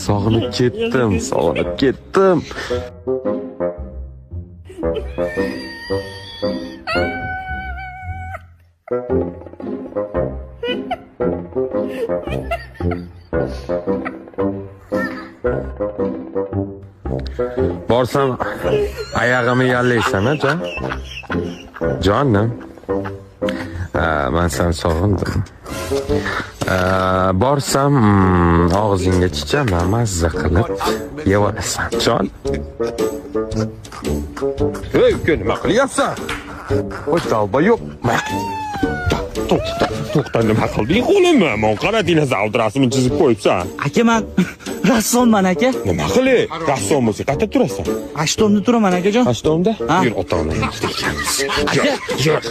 Sog'inib ketdim. Borsam oyog'imni yallaysan-a, jon? Jonim. Men seni sog'indim. Borsam og'zingga chichaman, mazza qilib yeb olasan, jon. Ey, nima qilyapsan? Ho'sh, tavba yo'q. To'xta, nima qilding qo'limni? Men qara dinozavr rasmini chizib qo'yibsan. Aka, men rassomman aka. Nima qilay? Rassom bo'lsa qayerda turasan? 8 tomda turaman akajon. 8 tomda? Ha? Yur, ota-onangni. Aka, Yur.